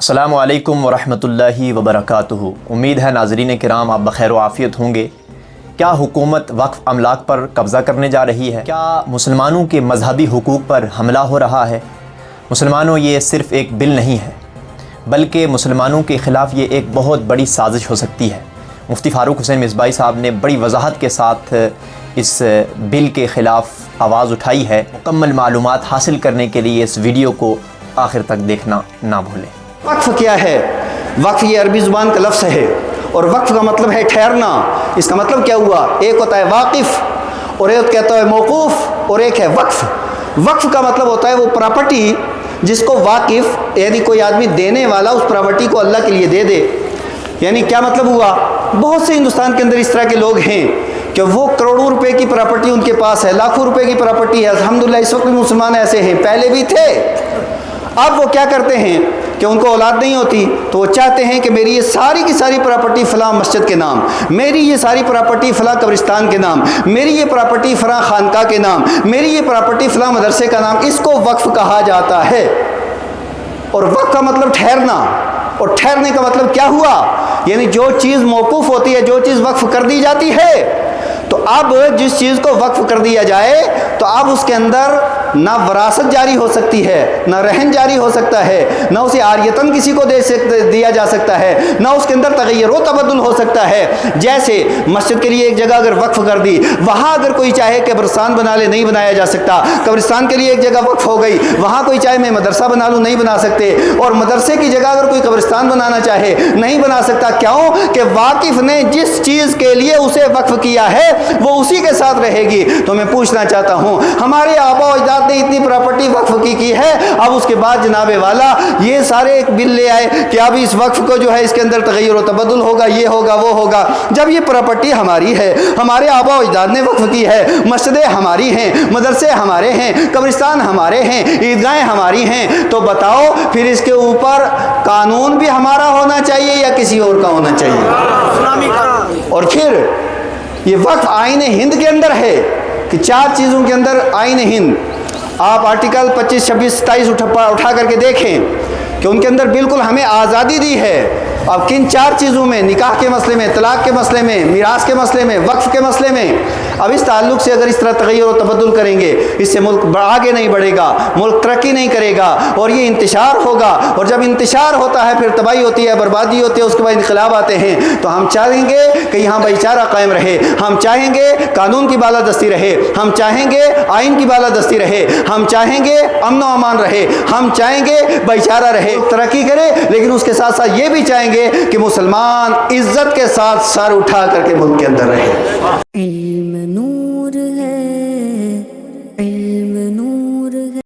السلام علیکم ورحمۃ اللہ وبرکاتہ۔ امید ہے ناظرین کرام آپ بخیر و عافیت ہوں گے۔ کیا حکومت وقف املاک پر قبضہ کرنے جا رہی ہے؟ کیا مسلمانوں کے مذہبی حقوق پر حملہ ہو رہا ہے؟ مسلمانوں، یہ صرف ایک بل نہیں ہے بلکہ مسلمانوں کے خلاف یہ ایک بہت بڑی سازش ہو سکتی ہے۔ مفتی فاروق حسین مصباحی صاحب نے بڑی وضاحت کے ساتھ اس بل کے خلاف آواز اٹھائی ہے۔ مکمل معلومات حاصل کرنے کے لیے اس ویڈیو کو آخر تک دیکھنا نہ بھولیں۔ وقف کیا ہے؟ وقف یہ عربی زبان کا لفظ ہے اور وقف کا مطلب ہے ٹھہرنا۔ اس کا مطلب کیا ہوا؟ ایک ہوتا ہے واقف اور ایک کہتا ہے موقوف اور ایک ہے وقف۔ وقف کا مطلب ہوتا ہے وہ پراپرٹی جس کو واقف یعنی کوئی آدمی دینے والا اس پراپرٹی کو اللہ کے لیے دے دے۔ یعنی کیا مطلب ہوا؟ بہت سے ہندوستان کے اندر اس طرح کے لوگ ہیں کہ وہ کروڑوں روپے کی پراپرٹی ان کے پاس ہے، لاکھوں روپے کی پراپرٹی ہے۔ الحمدللہ اس وقت بھی مسلمان ایسے ہیں، پہلے بھی تھے۔ اب وہ کیا کرتے ہیں کہ ان کو اولاد نہیں ہوتی تو وہ چاہتے ہیں کہ میری یہ ساری کی ساری پراپرٹی فلاں مسجد کے نام، میری یہ ساری پراپرٹی فلاں قبرستان کے نام، میری یہ پراپرٹی فلاں خانقاہ کے نام، میری یہ پراپرٹی فلاں مدرسے کا نام۔ اس کو وقف کہا جاتا ہے۔ اور وقف کا مطلب ٹھہرنا، اور ٹھہرنے کا مطلب کیا ہوا؟ یعنی جو چیز موقوف ہوتی ہے، جو چیز وقف کر دی جاتی ہے، تو اب جس چیز کو وقف کر دیا جائے تو اب اس کے اندر نہ وراثت جاری ہو سکتی ہے، نہ رہن جاری ہو سکتا ہے، نہ اسے عاریتاً کسی کو دیا جا سکتا ہے، نہ اس کے اندر تغیر و تبدل ہو سکتا ہے۔ جیسے مسجد کے لیے ایک جگہ اگر وقف کر دی، وہاں اگر کوئی چاہے قبرستان بنا لے، نہیں بنایا جا سکتا۔ قبرستان کے لیے ایک جگہ وقف ہو گئی، وہاں کوئی چاہے میں مدرسہ بنا لوں، نہیں بنا سکتے۔ اور مدرسے کی جگہ اگر کوئی قبرستان بنانا چاہے، نہیں بنا سکتا۔ کیوں؟ کہ واقف نے جس چیز کے لیے اسے وقف کیا ہے وہ اسی کے ساتھ رہے گی۔ تو میں پوچھنا چاہتا ہوں، ہمارے آبا و اجداد نے اتنی پراپرٹی وقف کی ہے، اب اس کے بعد جناب والا یہ سارے ایک بل لے آئے کہ اب اس وقف کو جو ہے اس کے اندر تغیر و تبدل ہوگا، یہ ہوگا، وہ ہوگا۔ جب یہ پراپرٹی ہماری ہے، ہمارے آبا و اجداد نے وقف کی ہے، مسجدیں ہماری ہیں، مدرسے ہمارے ہیں، قبرستان ہمارے ہیں، عیدگاہیں ہماری ہیں، تو بتاؤ پھر اس کے اوپر قانون بھی ہمارا ہونا چاہیے یا کسی اور کا ہونا چاہیے؟ اور پھر یہ وقف آئین ہند کے اندر ہے کہ 4 چیزوں کے اندر آئین ہند، آپ آرٹیکل 25، 26، 27 اٹھا کر کے دیکھیں کہ ان کے اندر بالکل ہمیں آزادی دی ہے۔ اب کن 4 چیزوں میں؟ نکاح کے مسئلے میں، طلاق کے مسئلے میں، میراث کے مسئلے میں، وقف کے مسئلے میں۔ اب اس تعلق سے اگر اس طرح تغیر و تبدل کریں گے، اس سے ملک آگے نہیں بڑھے گا، ملک ترقی نہیں کرے گا، اور یہ انتشار ہوگا۔ اور جب انتشار ہوتا ہے پھر تباہی ہوتی ہے، بربادی ہوتی ہے، اس کے بعد انقلاب آتے ہیں۔ تو ہم چاہیں گے کہ یہاں بھائی چارہ قائم رہے، ہم چاہیں گے قانون کی بالادستی رہے، ہم چاہیں گے آئین کی بالادستی رہے، ہم چاہیں گے امن و امان رہے، ہم چاہیں گے بھائی چارہ رہے، ترقی کرے، لیکن اس کے ساتھ ساتھ یہ بھی چاہیں گے کہ مسلمان عزت کے ساتھ سر اٹھا کر کے ملک کے اندر رہے۔